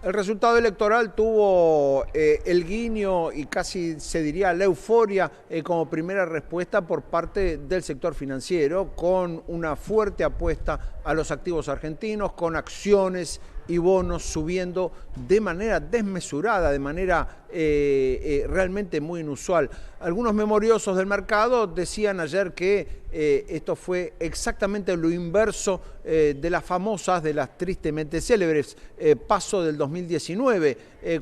El resultado electoral tuvo el guiño y casi se diría la euforia como primera respuesta por parte del sector financiero, con una fuerte apuesta a los activos argentinos, con acciones y bonos subiendo de manera desmesurada, de manera realmente muy inusual. Algunos memoriosos del mercado decían ayer que esto fue exactamente lo inverso de las famosas, de las tristemente célebres paso del 2019,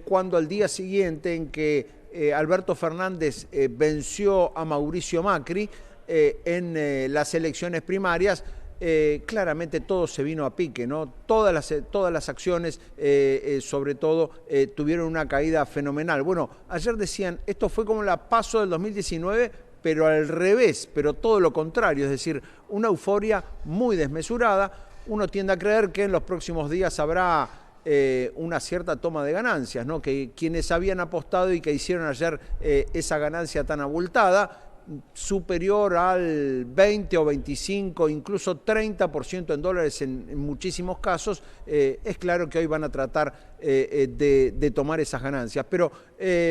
cuando al día siguiente en que Alberto Fernández venció a Mauricio Macri en las elecciones primarias, claramente todo se vino a pique, ¿no? Todas las acciones, sobre todo, tuvieron una caída fenomenal. Bueno, ayer decían, esto fue como la paso del 2019, pero al revés, pero todo lo contrario, es decir, una euforia muy desmesurada. Uno tiende a creer que en los próximos días habrá una cierta toma de ganancias, ¿no? Que quienes habían apostado y que hicieron ayer esa ganancia tan abultada, superior al 20 o 25, incluso 30% en dólares en muchísimos casos, es claro que hoy van a tratar de tomar esas ganancias. Pero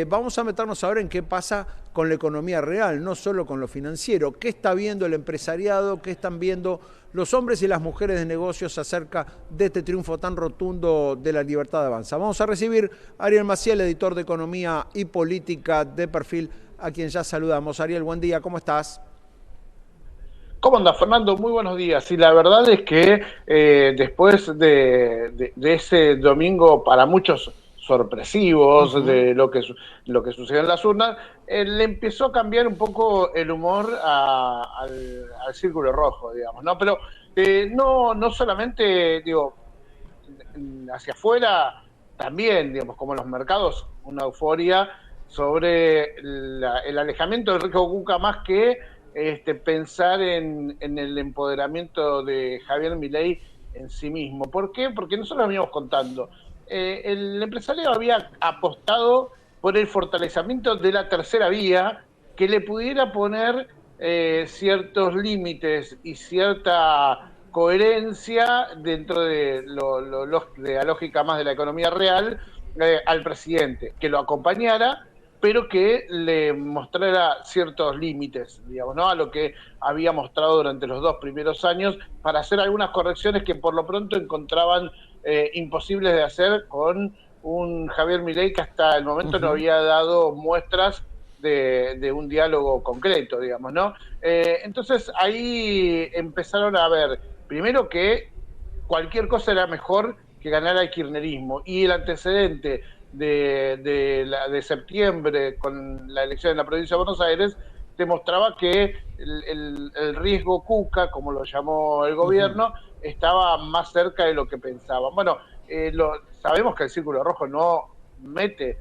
vamos a meternos ahora en qué pasa con la economía real, no solo con lo financiero. ¿Qué está viendo el empresariado? ¿Qué están viendo los hombres y las mujeres de negocios acerca de este triunfo tan rotundo de la Libertad Avanza? Vamos a recibir a Ariel Maciel, editor de Economía y Política de Perfil, a quien ya saludamos. Ariel, buen día, ¿cómo estás? ¿Cómo anda, Fernando? Muy buenos días. Y la verdad es que después de ese domingo para muchos sorpresivos de lo que sucedió en las urnas, le empezó a cambiar un poco el humor al círculo rojo, digamos, ¿no? Pero no solamente, digo, hacia afuera, también, digamos, como en los mercados, una euforia sobre el alejamiento de Rico Cuca, más que pensar en el empoderamiento de Javier Milei en sí mismo. ¿Por qué? Porque nosotros veníamos contando. El empresario había apostado por el fortalecimiento de la tercera vía, que le pudiera poner ciertos límites y cierta coherencia dentro de de la lógica más de la economía real al presidente, que lo acompañara, pero que le mostrara ciertos límites, digamos, ¿no? A lo que había mostrado durante los 2 primeros años, para hacer algunas correcciones que por lo pronto encontraban imposibles de hacer con un Javier Milei que hasta el momento no había dado muestras de un diálogo concreto, digamos, ¿no? Entonces ahí empezaron a ver, primero que cualquier cosa era mejor que ganara el kirchnerismo, y el antecedente de septiembre con la elección en la provincia de Buenos Aires demostraba que el riesgo Cuca, como lo llamó el gobierno, estaba más cerca de lo que pensaban. Bueno, sabemos que el Círculo Rojo no mete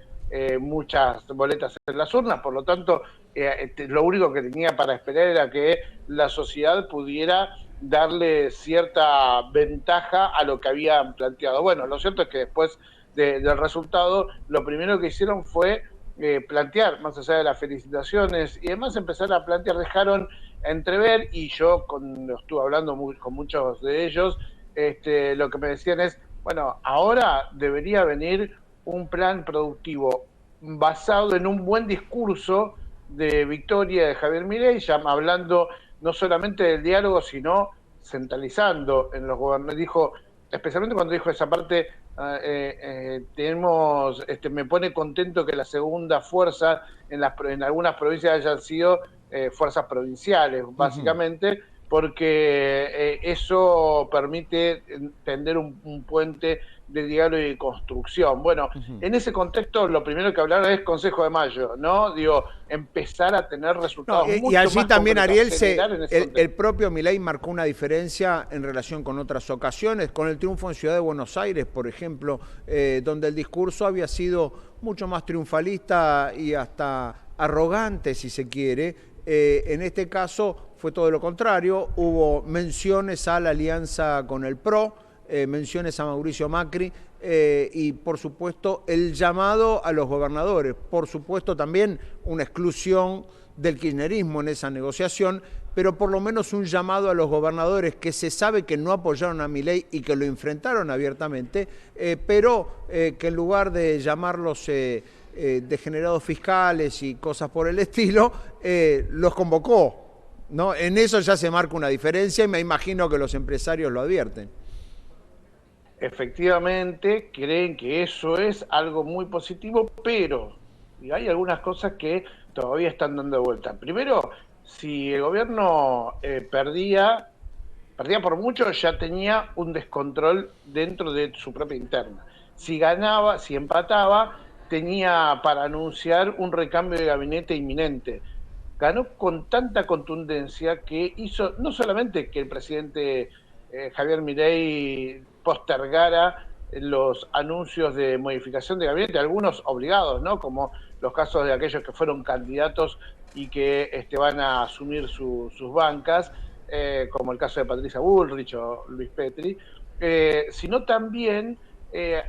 muchas boletas en las urnas, por lo tanto, lo único que tenía para esperar era que la sociedad pudiera darle cierta ventaja a lo que habían planteado. Bueno, lo cierto es que después del resultado, lo primero que hicieron fue plantear, más allá de las felicitaciones y demás, empezar a plantear, dejaron entrever, y yo estuve hablando con muchos de ellos, lo que me decían es, bueno, ahora debería venir un plan productivo basado en un buen discurso de victoria de Javier Milei, ya hablando no solamente del diálogo, sino centralizando en los gobiernos. Dijo, especialmente cuando dijo esa parte, me pone contento que la segunda fuerza en algunas provincias hayan sido fuerzas provinciales, básicamente, porque eso permite tender un puente de diálogo y construcción. Bueno, en ese contexto lo primero que hablaron es Consejo de Mayo, ¿no? Digo, empezar a tener No, resultados y mucho allí más también, concretos, Ariel, acelerar en ese contexto. el propio Milei marcó una diferencia en relación con otras ocasiones, con el triunfo en Ciudad de Buenos Aires, por ejemplo, donde el discurso había sido mucho más triunfalista y hasta arrogante, si se quiere. En este caso fue todo lo contrario, hubo menciones a la alianza con el PRO, menciones a Mauricio Macri, y por supuesto el llamado a los gobernadores, por supuesto también una exclusión del kirchnerismo en esa negociación, pero por lo menos un llamado a los gobernadores que se sabe que no apoyaron a Milei y que lo enfrentaron abiertamente, pero que en lugar de llamarlos degenerados fiscales y cosas por el estilo, los convocó, ¿no? En eso ya se marca una diferencia y me imagino que los empresarios lo advierten. Efectivamente, creen que eso es algo muy positivo, pero hay algunas cosas que todavía están dando vuelta. Primero, si el gobierno perdía por mucho, ya tenía un descontrol dentro de su propia interna. Si ganaba, si empataba, tenía para anunciar un recambio de gabinete inminente. Ganó con tanta contundencia que hizo no solamente que el presidente Javier Milei postergara los anuncios de modificación de gabinete, algunos obligados, ¿no? Como los casos de aquellos que fueron candidatos y que van a asumir sus bancas, como el caso de Patricia Bullrich o Luis Petri, sino también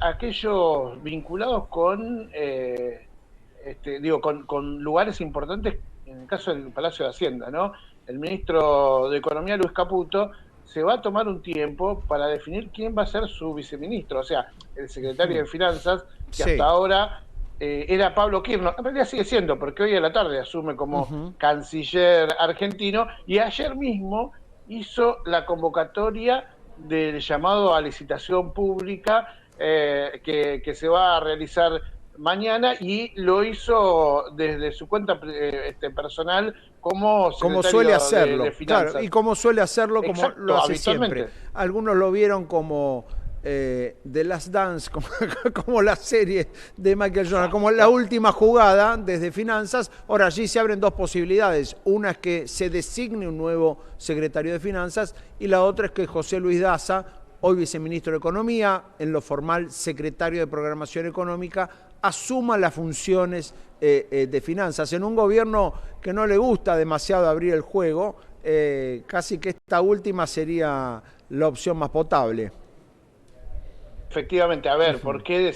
aquellos vinculados con, con lugares importantes, en el caso del Palacio de Hacienda, ¿no? El ministro de Economía, Luis Caputo, se va a tomar un tiempo para definir quién va a ser su viceministro, o sea, el secretario de Finanzas, que hasta ahora era Pablo Kirchner, en realidad sigue siendo, porque hoy a la tarde asume como canciller argentino, y ayer mismo hizo la convocatoria del llamado a licitación pública que se va a realizar mañana, y lo hizo desde su cuenta personal como suele hacerlo, de Finanzas. Claro, y como suele hacerlo, como Exacto, lo hace siempre. Algunos lo vieron como The Last Dance, como la serie de Michael Jordan, como la última jugada desde Finanzas. Ahora, allí se abren dos posibilidades. Una es que se designe un nuevo secretario de Finanzas y la otra es que José Luis Daza, hoy viceministro de Economía, en lo formal secretario de Programación Económica, asuma las funciones de finanzas. En un gobierno que no le gusta demasiado abrir el juego, casi que esta última sería la opción más potable. Efectivamente, a ver, ¿por qué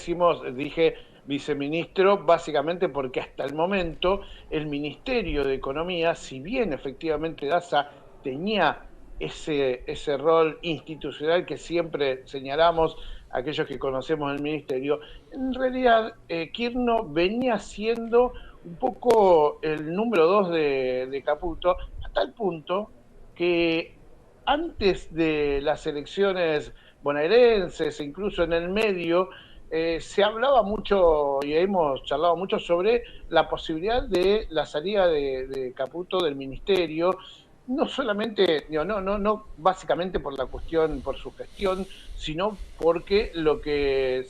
dije viceministro? Básicamente porque hasta el momento el Ministerio de Economía, si bien efectivamente Daza tenía ese rol institucional que siempre señalamos aquellos que conocemos el ministerio, en realidad Kirchner venía siendo un poco el número 2 de Caputo, a tal punto que antes de las elecciones bonaerenses, incluso en el medio, se hablaba mucho y hemos charlado mucho sobre la posibilidad de la salida de Caputo del ministerio, no solamente, no básicamente por la cuestión, por su gestión, sino porque lo que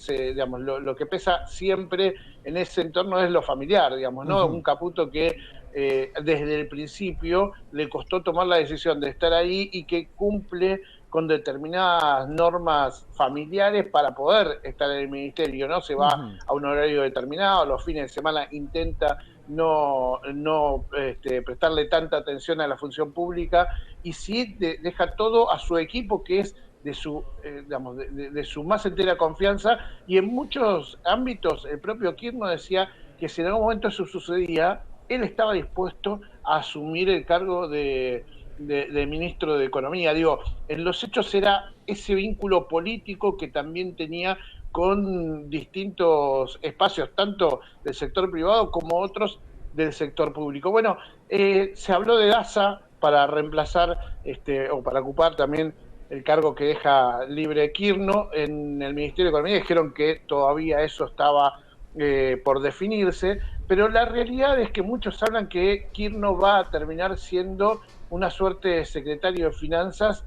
lo que pesa siempre en ese entorno es lo familiar, digamos, ¿no? Un Caputo que desde el principio le costó tomar la decisión de estar ahí y que cumple con determinadas normas familiares para poder estar en el ministerio, ¿no? Se va a un horario determinado, los fines de semana intenta no prestarle tanta atención a la función pública, y sí deja todo a su equipo, que es de su, de su más entera confianza, y en muchos ámbitos el propio Kirchner decía que si en algún momento eso sucedía, él estaba dispuesto a asumir el cargo de ministro de Economía. Digo, en los hechos era ese vínculo político que también tenía con distintos espacios, tanto del sector privado como otros del sector público. Bueno, se habló de Daza para reemplazar o para ocupar también el cargo que deja libre Kirchner en el Ministerio de Economía. Dijeron que todavía eso estaba por definirse, pero la realidad es que muchos hablan que Kirchner va a terminar siendo una suerte de secretario de Finanzas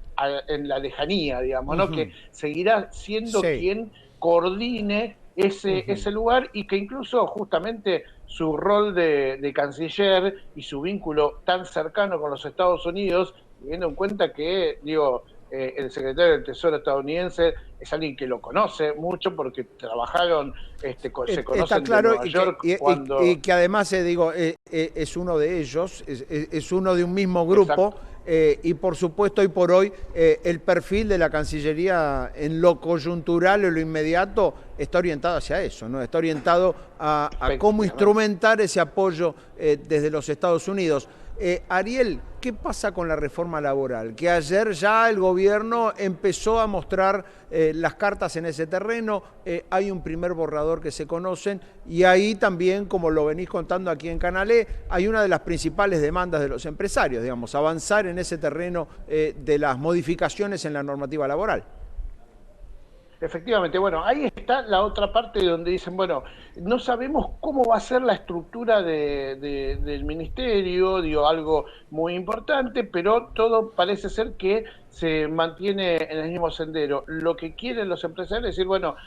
en la lejanía, digamos, ¿no? Que seguirá siendo quien coordine ese lugar, y que incluso justamente su rol de canciller y su vínculo tan cercano con los Estados Unidos, teniendo en cuenta que, el secretario del Tesoro estadounidense es alguien que lo conoce mucho porque trabajaron, se conocen. Está claro, de Nueva York, y que además, es uno de ellos, es uno de un mismo grupo. Y por supuesto, hoy por hoy, el perfil de la Cancillería en lo coyuntural o lo inmediato está orientado hacia eso, ¿no? Está orientado a cómo instrumentar ese apoyo desde los Estados Unidos. Ariel, ¿qué pasa con la reforma laboral? Que ayer ya el gobierno empezó a mostrar las cartas en ese terreno, hay un primer borrador que se conocen y ahí también, como lo venís contando aquí en Canalé, hay una de las principales demandas de los empresarios, digamos, avanzar en ese terreno de las modificaciones en la normativa laboral. Efectivamente, bueno, ahí está la otra parte donde dicen, bueno, no sabemos cómo va a ser la estructura del ministerio, digo, algo muy importante, pero todo parece ser que se mantiene en el mismo sendero. Lo que quieren los empresarios es decir, bueno,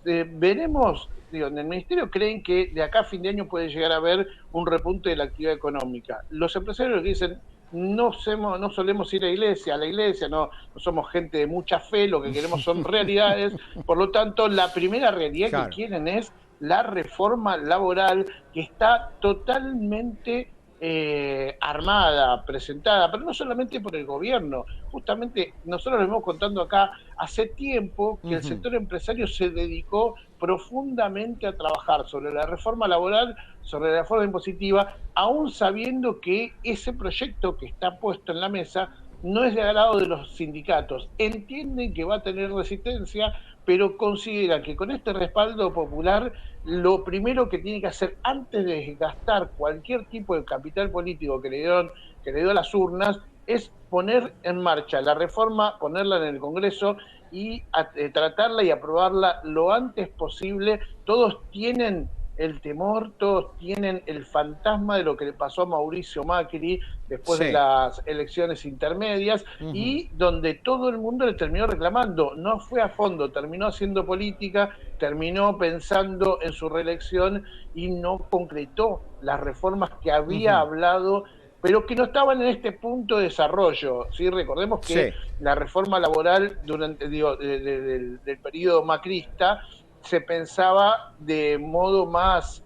veremos, digo, en el ministerio creen que de acá a fin de año puede llegar a haber un repunte de la actividad económica. Los empresarios dicen, no solemos ir a la iglesia, no somos gente de mucha fe, lo que queremos son realidades, por lo tanto, la primera realidad que Claro. quieren es la reforma laboral que está totalmente armada, presentada, pero no solamente por el gobierno, justamente nosotros lo hemos contando acá, hace tiempo que el Ujú. sector empresario se dedicó profundamente a trabajar sobre la reforma laboral, sobre la reforma impositiva, aún sabiendo que ese proyecto que está puesto en la mesa no es de agrado de los sindicatos. Entienden que va a tener resistencia, pero consideran que con este respaldo popular, lo primero que tiene que hacer antes de gastar cualquier tipo de capital político que le dio a las urnas, es poner en marcha la reforma, ponerla en el Congreso y tratarla y aprobarla lo antes posible. Todos tienen el temor, todos tienen el fantasma de lo que le pasó a Mauricio Macri después de Sí. las elecciones intermedias Ujú. y donde todo el mundo le terminó reclamando, no fue a fondo, terminó haciendo política, terminó pensando en su reelección y no concretó las reformas que había Ujú. hablado pero que no estaban en este punto de desarrollo. ¿Sí? Recordemos que Sí. la reforma laboral durante del periodo macrista se pensaba de modo más,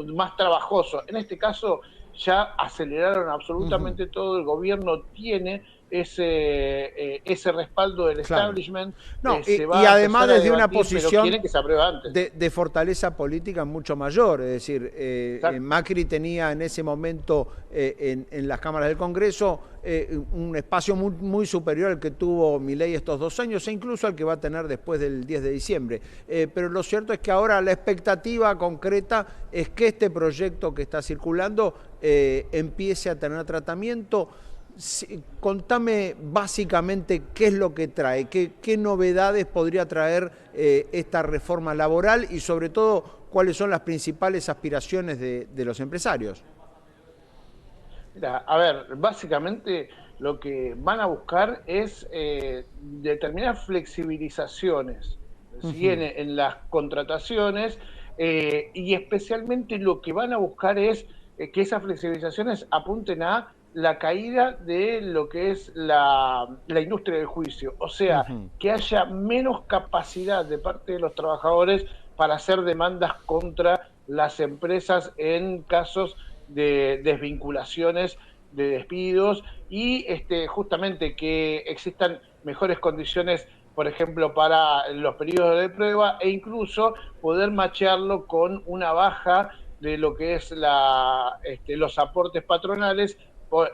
más trabajoso. En este caso ya aceleraron Ujú. absolutamente todo, el gobierno tiene ese respaldo del Claro. establishment, No, se y va a además empezar a desde una debatir, pero posición quieren que se apruebe antes. de fortaleza política mucho mayor. Es decir, Exacto. Macri tenía en ese momento en las cámaras del Congreso un espacio muy superior al que tuvo Milei estos 2 años e incluso al que va a tener después del 10 de diciembre. Pero lo cierto es que ahora la expectativa concreta es que este proyecto que está circulando empiece a tener tratamiento. Sí, contame básicamente qué es lo que trae, qué novedades podría traer esta reforma laboral y sobre todo cuáles son las principales aspiraciones de los empresarios. Mira, a ver, básicamente lo que van a buscar es determinadas flexibilizaciones, ¿sí? Ujú. En las contrataciones y especialmente lo que van a buscar es que esas flexibilizaciones apunten a la caída de lo que es la industria del juicio, o sea, Ujú. que haya menos capacidad de parte de los trabajadores para hacer demandas contra las empresas en casos de desvinculaciones, de despidos y justamente que existan mejores condiciones, por ejemplo, para los periodos de prueba e incluso poder machearlo con una baja de lo que es los aportes patronales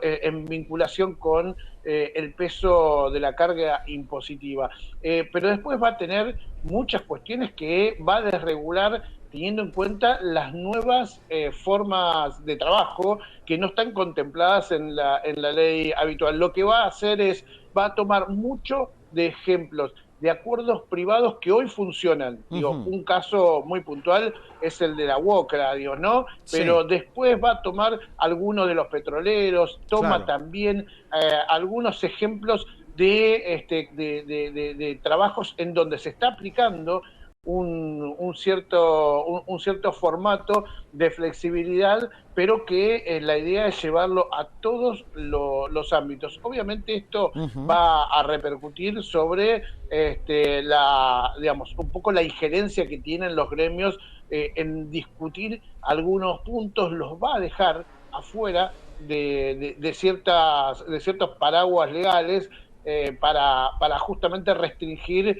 en vinculación con el peso de la carga impositiva. Pero después va a tener muchas cuestiones que va a desregular teniendo en cuenta las nuevas formas de trabajo que no están contempladas en la ley habitual. Lo que va a hacer es, va a tomar mucho de ejemplos de acuerdos privados que hoy funcionan. Digo, Ujú. un caso muy puntual es el de la UOCRA, digo, ¿no? Sí, Pero después va a tomar algunos de los petroleros, toma claro. también algunos ejemplos de trabajos en donde se está aplicando un cierto formato de flexibilidad, pero que la idea es llevarlo a todos los ámbitos. Obviamente esto Ujú. va a repercutir sobre digamos, un poco la injerencia que tienen los gremios en discutir algunos puntos, los va a dejar afuera de ciertos paraguas legales para justamente restringir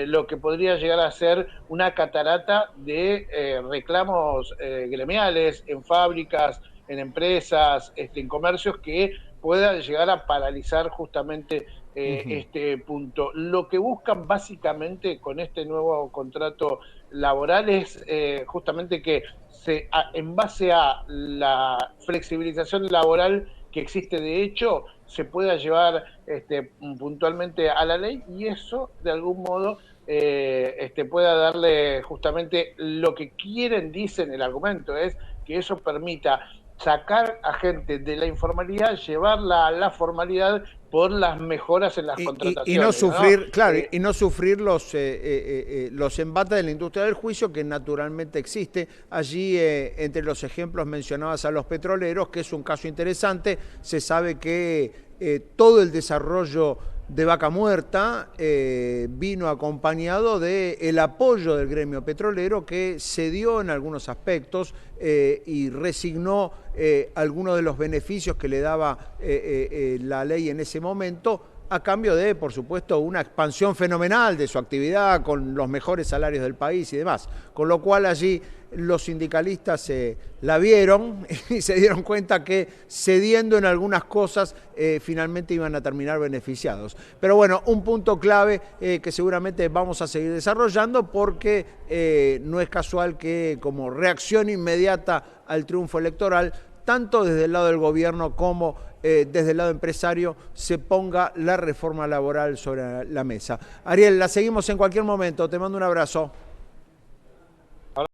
lo que podría llegar a ser una catarata de reclamos gremiales en fábricas, en empresas, en comercios, que pueda llegar a paralizar justamente este punto. Lo que buscan básicamente con este nuevo contrato laboral es justamente que en base a la flexibilización laboral que existe de hecho, se pueda llevar puntualmente a la ley, y eso de algún modo pueda darle justamente lo que quieren, dicen el argumento, es que eso permita sacar a gente de la informalidad, llevarla a la formalidad por las mejoras en las y no contrataciones, ¿no? sufrir, claro, y no sufrir los embates de la industria del juicio, que naturalmente existe. Allí, entre los ejemplos mencionabas a los petroleros, que es un caso interesante. Se sabe que todo el desarrollo de Vaca Muerta vino acompañado del apoyo del gremio petrolero, que cedió en algunos aspectos y resignó algunos de los beneficios que le daba la ley en ese momento, a cambio de, por supuesto, una expansión fenomenal de su actividad con los mejores salarios del país y demás. Con lo cual allí los sindicalistas la vieron y se dieron cuenta que cediendo en algunas cosas finalmente iban a terminar beneficiados. Pero bueno, un punto clave que seguramente vamos a seguir desarrollando, porque no es casual que como reacción inmediata al triunfo electoral, tanto desde el lado del gobierno como desde el lado empresario, se ponga la reforma laboral sobre la mesa. Ariel, la seguimos en cualquier momento. Te mando un abrazo.